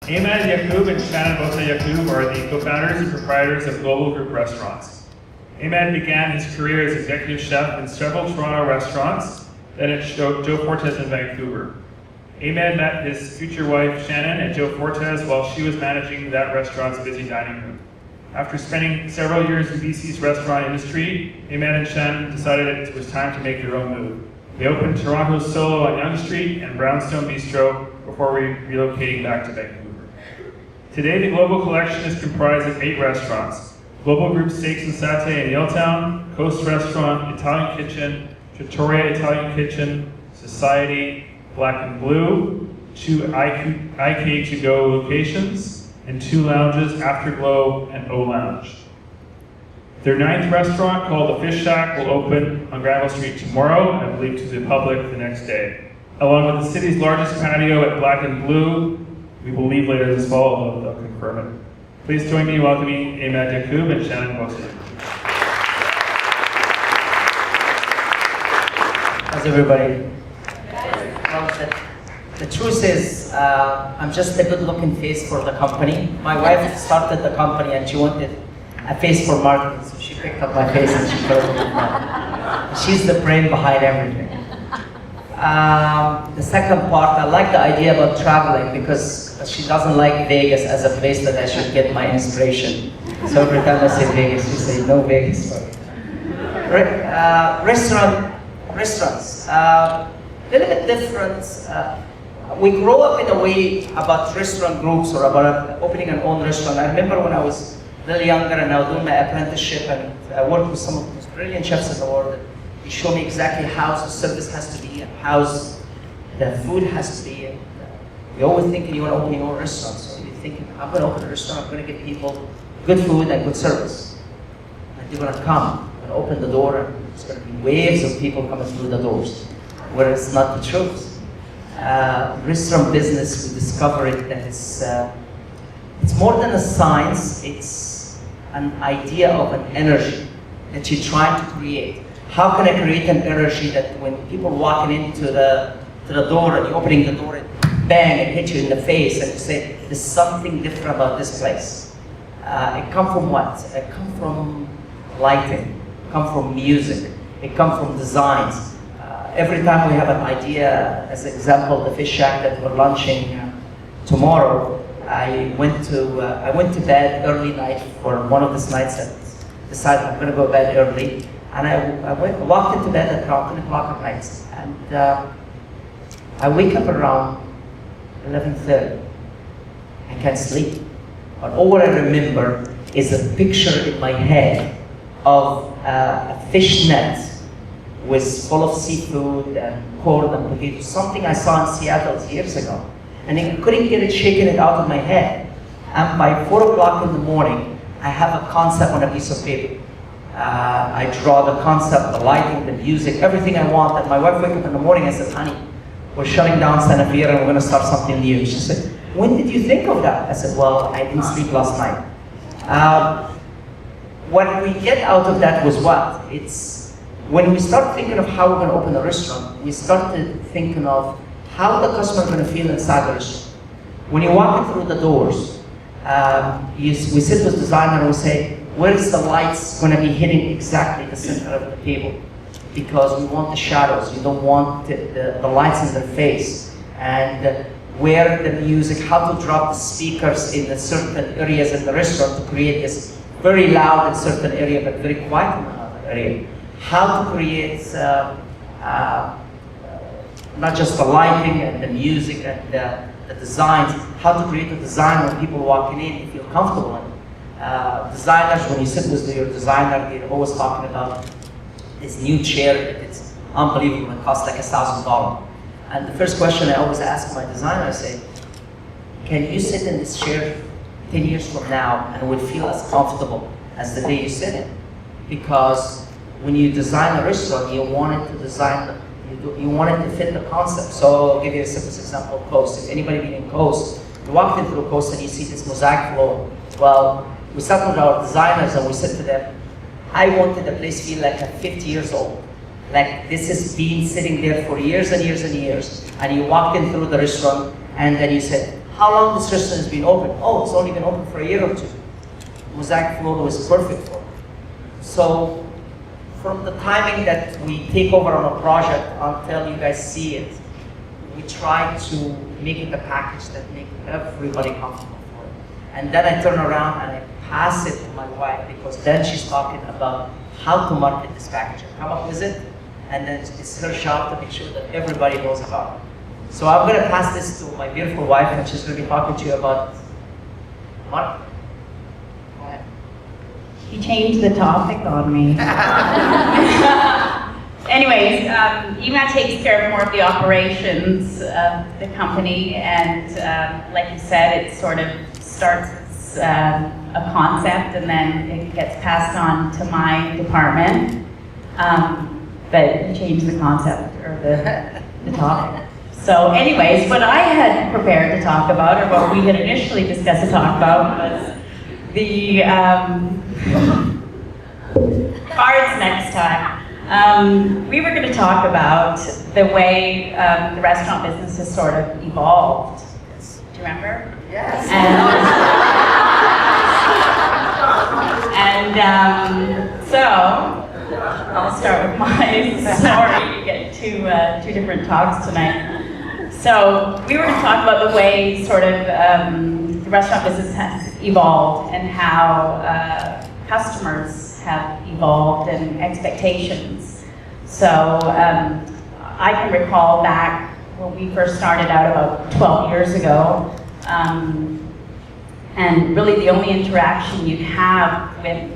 Emad Yacoub and Shannon Bosa-Yacoub are the co-founders and proprietors of Glowbal Group restaurants. Emad began his career as executive chef in several Toronto restaurants, then at Joe Fortes in Vancouver. Emad met his future wife Shannon at Joe Fortes while she was managing that restaurant's busy dining room. After spending several years in BC's restaurant industry, Emad and Shannon decided it was time to make their own move. They opened Toronto's Solo on Yonge Street and Brownstone Bistro before relocating back to Vancouver. Today, the GLOWBAL Collection is comprised of 8 restaurants: Glowbal Group Steaks and Satay in Yaletown, Coast Restaurant, Italian Kitchen, Trattoria Italian Kitchen, Society, Black+Blue, 2 IK to go locations, and 2 lounges, AFTERglow and O Lounge. Their 9th restaurant, called the Fish Shack, will open on Granville Street tomorrow, and I believe to the public the next day. Along with the city's largest patio at Black+Blue, we will leave later this fall, they'll confirm it. Please join me in welcoming Emad Yacoub and Shannon Bosa-Yacoub. How's everybody? The truth is, I'm just a good-looking face for the company. My wife started the company and she wanted a face for marketing, so she picked up my face and she put it on mine. She's the brain behind everything. The second part, I like the idea about traveling because she doesn't like Vegas as a place that I should get my inspiration. So every time I say Vegas, she says no Vegas. Restaurants, a little bit different. We grow up in a way about restaurant groups or about opening an own restaurant. I remember when I was a little younger and I was doing my apprenticeship and I worked with some of the most brilliant chefs in the world. He showed me exactly how the service has to be and how the food has to be. And you're always thinking you want to open your own restaurant. So you're thinking, I'm going to open a restaurant, I'm going to give people good food and good service. And they're going to come and open the door and there's going to be waves of people coming through the doors. Where it's not the truth. Restaurant business, we discovered that it's more than a science, it's an idea of an energy that you're trying to create. How can I create an energy that when people walking into the door and you're opening the door and bang, it hits you in the face and you say, there's something different about this place. It comes from what? It comes from lighting, it comes from music, it comes from designs. Every time we have an idea, as an example, the Fish Shack that we're launching tomorrow, I went to bed early night for one of these nights and decided I'm going to go to bed early. And I walked into bed at around 10 o'clock at night. And I wake up around 11:30. I can't sleep. But all I remember is a picture in my head of a fish net was full of seafood and corn and potatoes, something I saw in Seattle years ago. And I couldn't get it, shaking it out of my head. And by 4 o'clock in the morning, I have a concept on a piece of paper. I draw the concept, the lighting, the music, everything I want. And my wife wakes up in the morning and says, honey, we're shutting down Santa Fe and we're gonna start something new. She said, when did you think of that? I said, well, I didn't sleep last night. What we get out of that was what? When we start thinking of how we're going to open a restaurant, we started thinking of how the customer is going to feel inside the restaurant. When you walk through the doors, we sit with the designer and we say, where is the lights going to be hitting exactly the center of the table? Because we want the shadows, we don't want the lights in their face. And where the music, how to drop the speakers in the certain areas in the restaurant to create this very loud in certain area but very quiet in another area. How to create not just the lighting and the music and the designs, how to create a design when people walking in, you feel comfortable in. Designers, when you sit with your designer, they're always talking about this new chair that it's unbelievable, it costs like $1,000. And the first question I always ask my designer, I say, can you sit in this chair 10 years from now and it will feel as comfortable as the day you sit in? Because when you design a restaurant, you want it to design, you want it to fit the concept. So I'll give you a simple example of Coast. If anybody been in Coast, you walk into a Coast and you see this mosaic floor. Well, we sat with our designers and we said to them, I wanted the place to feel like 50 years old. Like this has been sitting there for years and years and years. And you walked in through the restaurant and then you said, how long this restaurant has been open? Oh, it's only been open for a year or two. Mosaic floor was perfect for it. So from the timing that we take over on a project until you guys see it, we try to make it a package that makes everybody comfortable for it. And then I turn around and I pass it to my wife, because then she's talking about how to market this package and come up with it. And then it's her job to make sure that everybody knows about it. So I'm going to pass this to my beautiful wife, and she's going to be talking to you about marketing. Go ahead. You changed the topic on me. Anyways, Emad takes care of more of the operations of the company, and like you said, it sort of starts as a concept, and then it gets passed on to my department. But you changed the concept, or the topic. So anyways, what I had prepared to talk about, or what we had initially discussed to talk about, was the cards next time. We were going to talk about the way the restaurant business has sort of evolved. Do you remember? Yes. And so, I'll start with my story. You get two different talks tonight. So we were going to talk about the way sort of the restaurant business has evolved, and how customers have evolved and expectations. So I can recall back when we first started out about 12 years ago, and really the only interaction you'd have with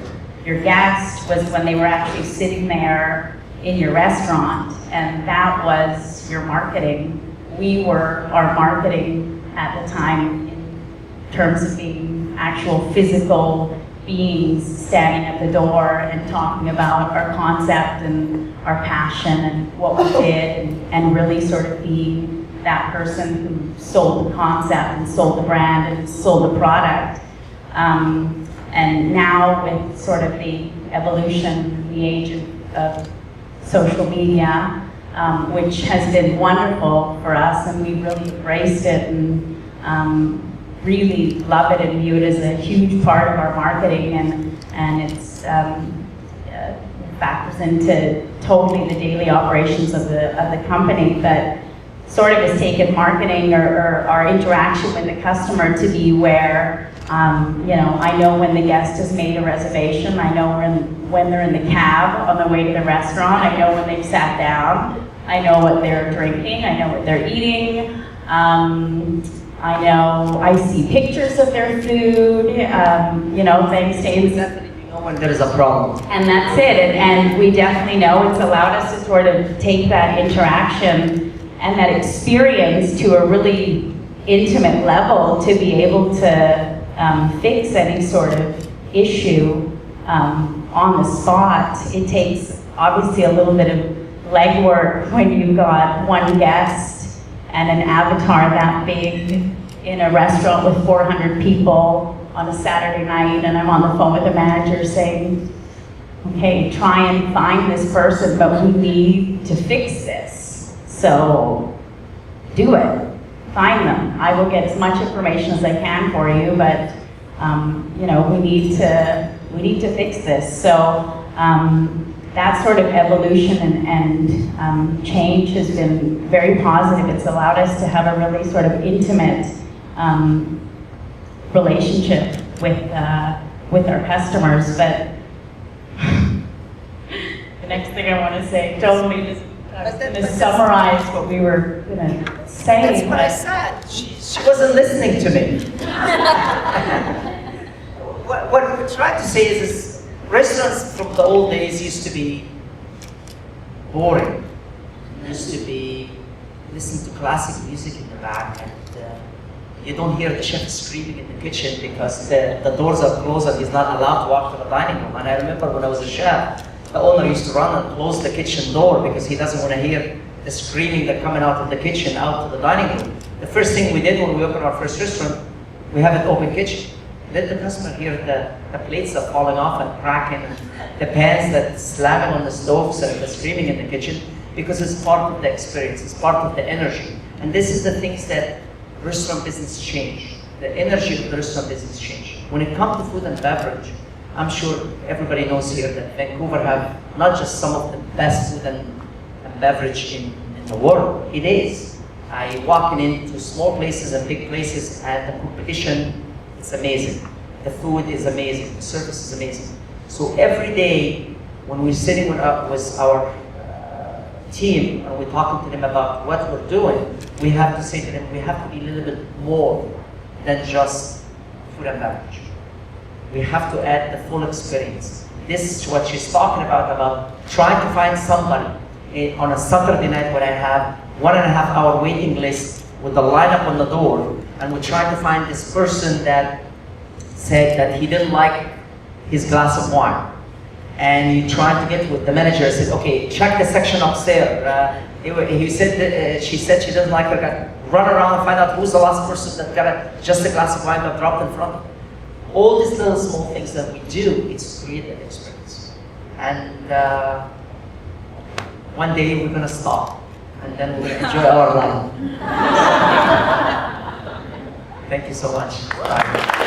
your guest was when they were actually sitting there in your restaurant, and that was your marketing. We were our marketing at the time in terms of being actual physical beings standing at the door and talking about our concept and our passion and what we did, and really sort of being that person who sold the concept and sold the brand and sold the product. And now with sort of the evolution, the age of social media, which has been wonderful for us, and we really embraced it and really love it and view it as a huge part of our marketing, and it's factors into totally the daily operations of the company, but sort of has taken marketing or our interaction with the customer to be where, you know, I know when the guest has made a reservation, I know when they're in the cab on the way to the restaurant, I know when they've sat down, I know what they're drinking, I know what they're eating, I know, I see pictures of their food, you know, things, Definitely you know when there is a problem. and that's it, and we definitely know it's allowed us to sort of take that interaction and that experience to a really intimate level to be able to fix any sort of issue on the spot. It takes obviously a little bit of legwork when you've got one guest and an avatar that big in a restaurant with 400 people on a Saturday night, and I'm on the phone with the manager saying, okay, try and find this person, but we need to fix this. So do it, find them. I will get as much information as I can for you, but you know, we need to fix this. So that sort of evolution and change has been very positive. It's allowed us to have a really sort of intimate relationship with our customers. But the next thing I want to say totally just to summarize what we were going to say. That's what I said. She wasn't listening to me. what we're trying to say is restaurants from the old days used to be boring. Used to be listen to classic music in the back, and you don't hear the chef screaming in the kitchen because the doors are closed and he's not allowed to walk to the dining room. And I remember when I was a chef, the owner used to run and close the kitchen door because he doesn't want to hear the screaming that coming out of the kitchen out to the dining room. The first thing we did when we opened our first restaurant, we have an open kitchen. Let the customer hear the plates are falling off and cracking, and the pans that slamming on the stoves and the screaming in the kitchen, because it's part of the experience, it's part of the energy. And this is the things that restaurant business changed. The energy of the restaurant business changed. When it comes to food and beverage, I'm sure everybody knows here that Vancouver have not just some of the best food and beverage in the world. It is. I walking into small places and big places, and the competition is amazing. The food is amazing. The service is amazing. So every day when we're sitting with our team and we're talking to them about what we're doing, we have to say to them, we have to be a little bit more than just food and beverage. We have to add the full experience. This is what she's talking about trying to find somebody on a Saturday night when I have 1.5 hour waiting list with the lineup on the door, and we're trying to find this person that said that he didn't like his glass of wine. And he tried to get with the manager, said, okay, check the section upstairs. He said that, she said she doesn't like her, run around and find out who's the last person that got just a glass of wine that dropped in front of him. All these little small things that we do, it's to create that experience. And one day we're gonna stop, and then we're gonna enjoy our life. Thank you so much. Bye.